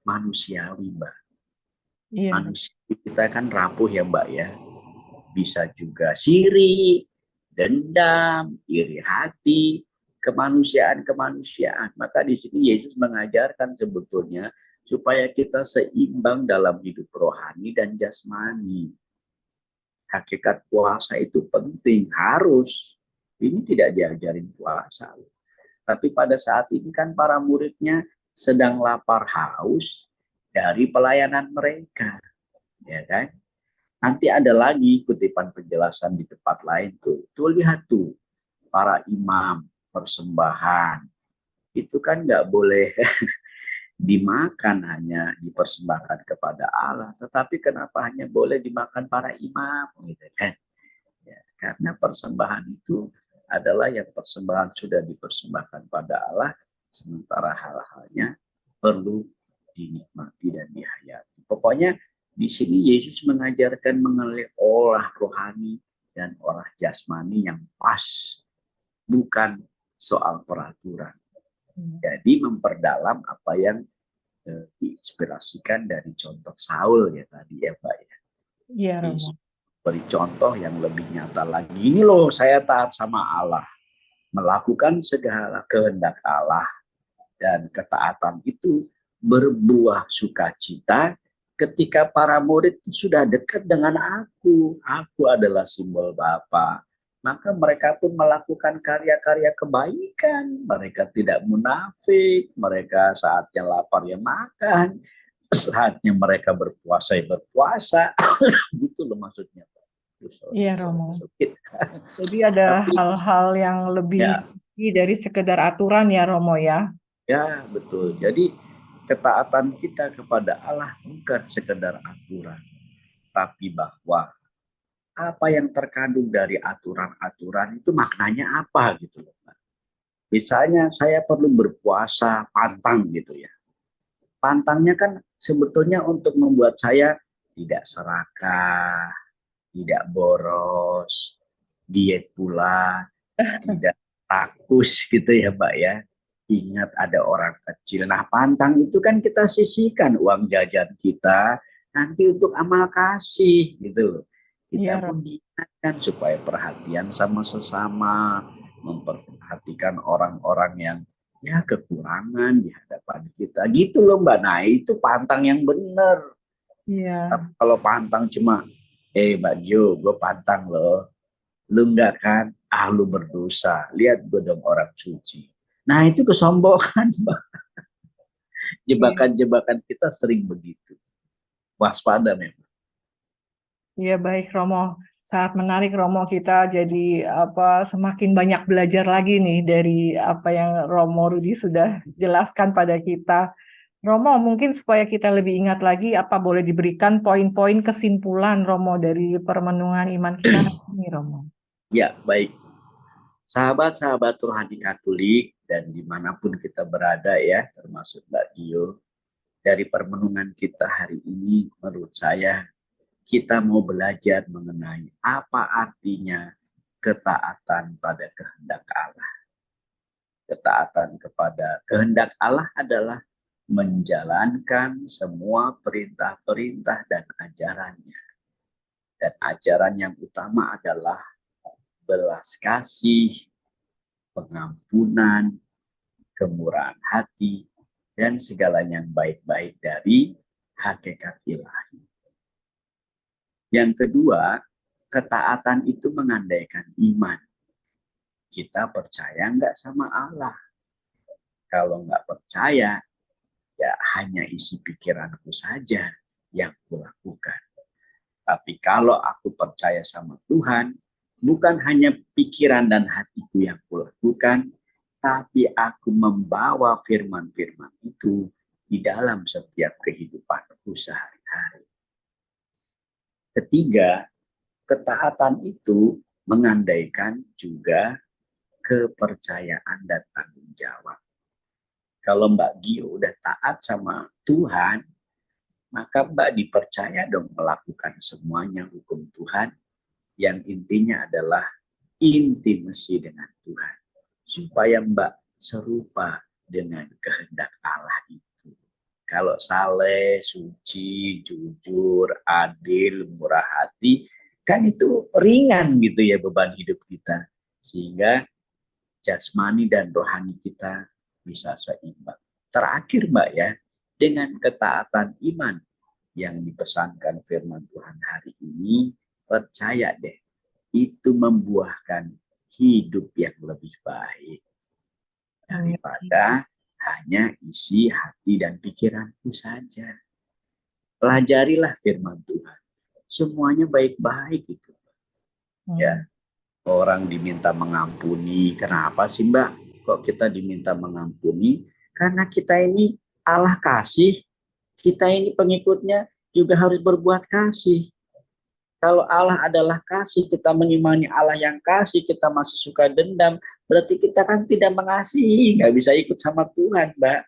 Speaker 2: manusiawi, Mbak. Iya. Manusia kita kan rapuh ya, Mbak ya. Bisa juga siri, dendam, iri hati, kemanusiaan. Maka di sini Yesus mengajarkan sebetulnya supaya kita seimbang dalam hidup rohani dan jasmani. Hakikat puasa itu penting, harus. Ini tidak diajarin puasa. Tapi pada saat ini kan para muridnya sedang lapar haus dari pelayanan mereka. Ya kan? Nanti ada lagi kutipan penjelasan di tempat lain tuh. Tuh lihat tuh, para imam persembahan. Itu kan nggak boleh dimakan, hanya dipersembahkan kepada Allah. Tetapi kenapa hanya boleh dimakan para imam? Gitu kan? Ya, karena persembahan itu adalah yang persembahan sudah dipersembahkan pada Allah, sementara hal-halnya perlu dinikmati dan dihayati. Pokoknya di sini Yesus mengajarkan mengelola rohani dan olah jasmani yang pas, bukan soal peraturan. Jadi memperdalam apa yang diinspirasikan dari contoh Saul ya tadi ya, Mbak ya. Iya, Romo. Beri contoh yang lebih nyata lagi. Ini loh saya taat sama Allah, melakukan segala kehendak Allah, dan ketaatan itu berbuah sukacita ketika para murid sudah dekat dengan aku. Aku adalah simbol Bapa. Maka mereka pun melakukan karya-karya kebaikan. Mereka tidak munafik. Mereka saatnya lapar ya makan. Saatnya mereka berpuasa ya berpuasa. Gitu loh maksudnya.
Speaker 1: Iya, Romo. Jadi ada hal-hal yang lebih dari sekedar aturan ya, Romo ya.
Speaker 2: Ya, betul. Jadi ketaatan kita kepada Allah bukan sekedar aturan, tapi bahwa apa yang terkandung dari aturan-aturan itu maknanya apa gitu loh. Misalnya saya perlu berpuasa pantang gitu ya. Pantangnya kan sebetulnya untuk membuat saya tidak serakah, tidak boros, diet pula, tidak rakus gitu ya, Mbak ya. Ingat ada orang kecil. Nah, pantang itu kan kita sisihkan uang jajan kita nanti untuk amal kasih gitu. Kita pun diingatkan supaya perhatian sama sesama, memperhatikan orang-orang yang ya kekurangan di hadapan kita. Gitu loh Mbak. Nah itu pantang yang benar.
Speaker 1: Iya.
Speaker 2: Kalau pantang cuma, Mbak Jo, gue pantang loh. Lu enggak kan? Ah lu berdosa. Lihat gue dong orang suci. Nah itu kesombongan Mbak.
Speaker 1: Iya.
Speaker 2: Jebakan-jebakan kita sering begitu. Waspada memang.
Speaker 1: Iya, baik Romo. Saat menarik Romo, kita jadi semakin banyak belajar lagi nih dari apa yang Romo Rudi sudah jelaskan pada kita. Romo, mungkin supaya kita lebih ingat lagi, apa boleh diberikan poin-poin kesimpulan Romo dari permenungan iman kita hari ini, Romo?
Speaker 2: Ya baik. Sahabat-sahabat rohani Katolik dan dimanapun kita berada ya, termasuk Mbak Gio, dari permenungan kita hari ini menurut saya kita mau belajar mengenai apa artinya ketaatan pada kehendak Allah. Ketaatan kepada kehendak Allah adalah menjalankan semua perintah-perintah dan ajarannya. Dan ajaran yang utama adalah belas kasih, pengampunan, kemurahan hati, dan segala yang baik-baik dari hakikat ilahi. Yang kedua, ketaatan itu mengandaikan iman. Kita percaya nggak sama Allah? Kalau nggak percaya, ya hanya isi pikiranku saja yang kulakukan. Tapi kalau aku percaya sama Tuhan, bukan hanya pikiran dan hatiku yang kulakukan, tapi aku membawa firman-firman itu di dalam setiap kehidupanku sehari-hari. Ketiga, ketaatan itu mengandaikan juga kepercayaan dan tanggung jawab. Kalau Mbak Gio udah taat sama Tuhan, maka Mbak dipercaya dong melakukan semuanya hukum Tuhan yang intinya adalah intimasi dengan Tuhan. Supaya Mbak serupa dengan kehendak Allah itu. Kalau saleh, suci, jujur, adil, murah hati, kan itu ringan gitu ya beban hidup kita. Sehingga jasmani dan rohani kita bisa seimbang. Terakhir Mbak ya, dengan ketaatan iman yang dipesankan firman Tuhan hari ini, percaya deh, itu membuahkan hidup yang lebih baik daripada hanya isi hati dan pikiranku saja. Pelajarilah firman Tuhan. Semuanya baik-baik itu. Ya, orang diminta mengampuni. Kenapa sih Mbak? Kok kita diminta mengampuni? Karena kita ini Allah kasih, kita ini pengikutnya juga harus berbuat kasih. Kalau Allah adalah kasih, kita mengimani Allah yang kasih, kita masih suka dendam, berarti kita kan tidak mengasihi, nggak bisa ikut sama Tuhan, Mbak.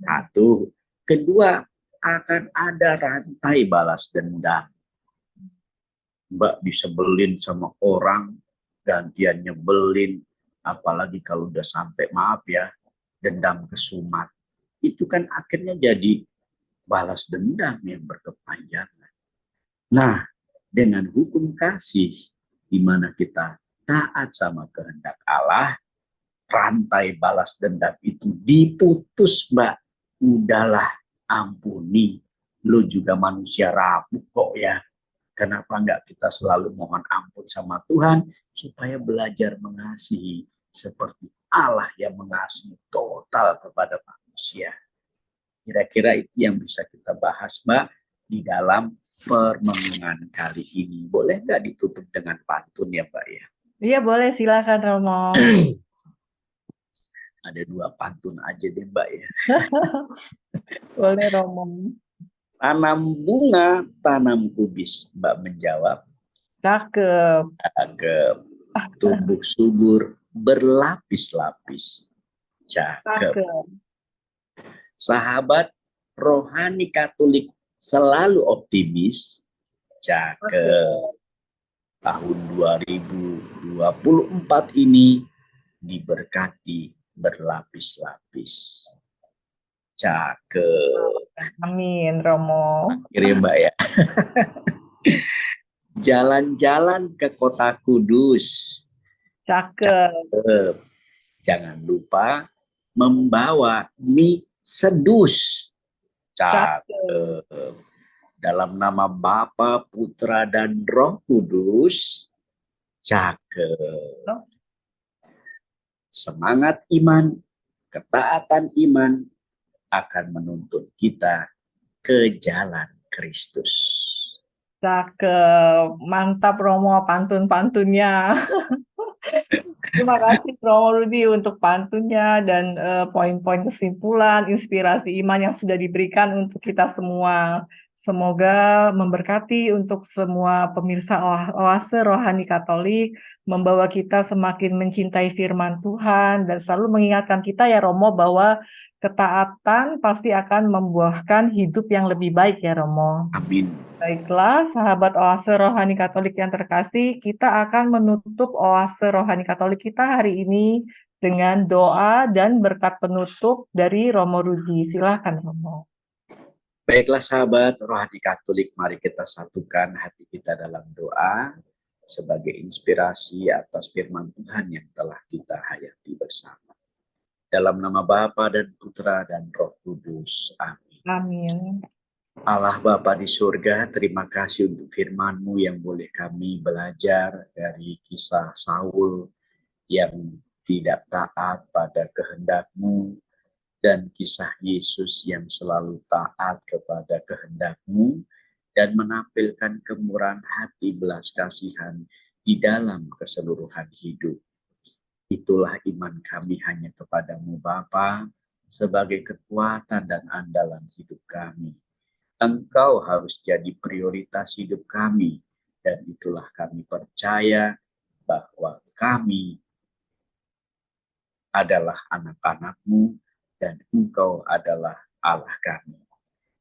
Speaker 2: Satu. Kedua, akan ada rantai balas dendam. Mbak disebelin sama orang, gantian nyebelin, apalagi kalau udah sampai maaf ya, dendam kesumat. Itu kan akhirnya jadi balas dendam yang berkepanjangan. Nah, dengan hukum kasih, di mana kita taat sama kehendak Allah, rantai balas dendam itu diputus, Mbak. Udahlah, ampuni. Lu juga manusia rapuh kok ya. Kenapa enggak kita selalu mohon ampun sama Tuhan supaya belajar mengasihi seperti Allah yang mengasihi total kepada manusia. Kira-kira itu yang bisa kita bahas, Mbak, di dalam permenungan kali ini. Boleh nggak ditutup dengan pantun ya, Mbak ya?
Speaker 1: Iya, boleh, silakan Romo.
Speaker 2: Ada dua pantun aja deh, Mbak ya.
Speaker 1: Boleh Romo.
Speaker 2: Tanam bunga, tanam kubis. Mbak menjawab,
Speaker 1: Cakep.
Speaker 2: cakep. Tumbuh subur, berlapis-lapis. Cakep.
Speaker 1: Cakep.
Speaker 2: Sahabat rohani Katolik selalu optimis. Cakep. Tahun 2024 ini diberkati berlapis-lapis. Cakep.
Speaker 1: Amin, Romo.
Speaker 2: Akhirnya Mbak ya. Jalan-jalan ke kota Kudus.
Speaker 1: Cakep.
Speaker 2: Jangan lupa membawa mie sedus.
Speaker 1: Cakep.
Speaker 2: Cakep. Dalam nama Bapa, Putra, dan Roh Kudus. Cakep. Semangat iman, ketaatan iman akan menuntun kita ke jalan Kristus.
Speaker 1: Cakep. Mantap Romo pantun-pantunnya. Terima kasih Romo Rudi untuk pantunnya dan poin-poin kesimpulan, inspirasi iman yang sudah diberikan untuk kita semua. Semoga memberkati untuk semua pemirsa Oase Rohani Katolik, membawa kita semakin mencintai firman Tuhan dan selalu mengingatkan kita ya Romo bahwa ketaatan pasti akan membuahkan hidup yang lebih baik ya Romo.
Speaker 2: Amin.
Speaker 1: Baiklah, sahabat Oase Rohani Katolik yang terkasih, kita akan menutup Oase Rohani Katolik kita hari ini dengan doa dan berkat penutup dari Romo Rudi. Silakan, Romo.
Speaker 2: Baiklah sahabat Rohani Katolik, mari kita satukan hati kita dalam doa sebagai inspirasi atas firman Tuhan yang telah kita hayati bersama. Dalam nama Bapa dan Putra dan Roh Kudus. Amin.
Speaker 1: Amin.
Speaker 2: Allah Bapa di surga, terima kasih untuk firman-Mu yang boleh kami belajar dari kisah Saul yang tidak taat pada kehendak-Mu dan kisah Yesus yang selalu taat kepada kehendak-Mu dan menampilkan kemurahan hati belas kasihan di dalam keseluruhan hidup. Itulah iman kami hanya kepadamu Bapa sebagai kekuatan dan andalan hidup kami. Engkau harus jadi prioritas hidup kami dan itulah kami percaya bahwa kami adalah anak-anak-Mu dan Engkau adalah Allah kami.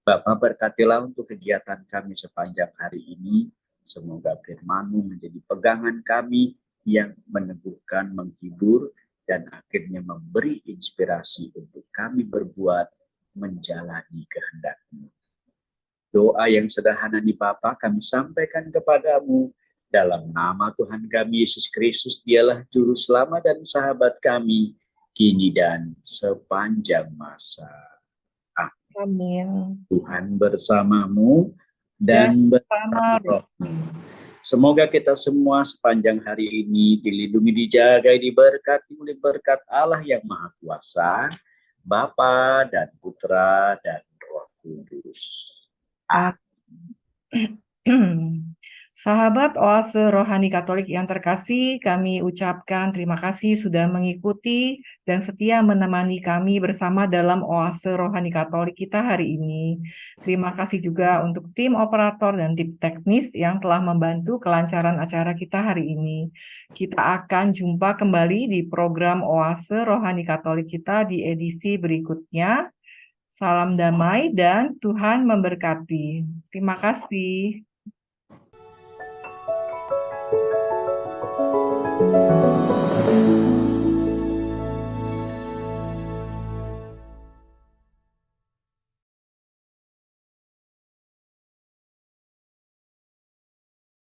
Speaker 2: Bapa, berkatilah untuk kegiatan kami sepanjang hari ini. Semoga firman-Mu menjadi pegangan kami yang meneguhkan, menghibur, dan akhirnya memberi inspirasi untuk kami berbuat menjalani kehendak-Mu. Doa yang sederhana di Bapa kami sampaikan kepadamu dalam nama Tuhan kami Yesus Kristus. Dialah juru selamat dan sahabat kami kini dan sepanjang masa.
Speaker 1: Amin.
Speaker 2: Tuhan bersamamu dan bersama rohmu. Semoga kita semua sepanjang hari ini dilindungi, dijaga, diberkati oleh berkat Allah yang Maha Kuasa, Bapa dan Putra dan Roh Kudus.
Speaker 1: Sahabat Oase Rohani Katolik yang terkasih, kami ucapkan terima kasih sudah mengikuti dan setia menemani kami bersama dalam Oase Rohani Katolik kita hari ini. Terima kasih juga untuk tim operator dan tim teknis yang telah membantu kelancaran acara kita hari ini. Kita akan jumpa kembali di program Oase Rohani Katolik kita di edisi berikutnya. Salam damai dan Tuhan memberkati. Terima kasih.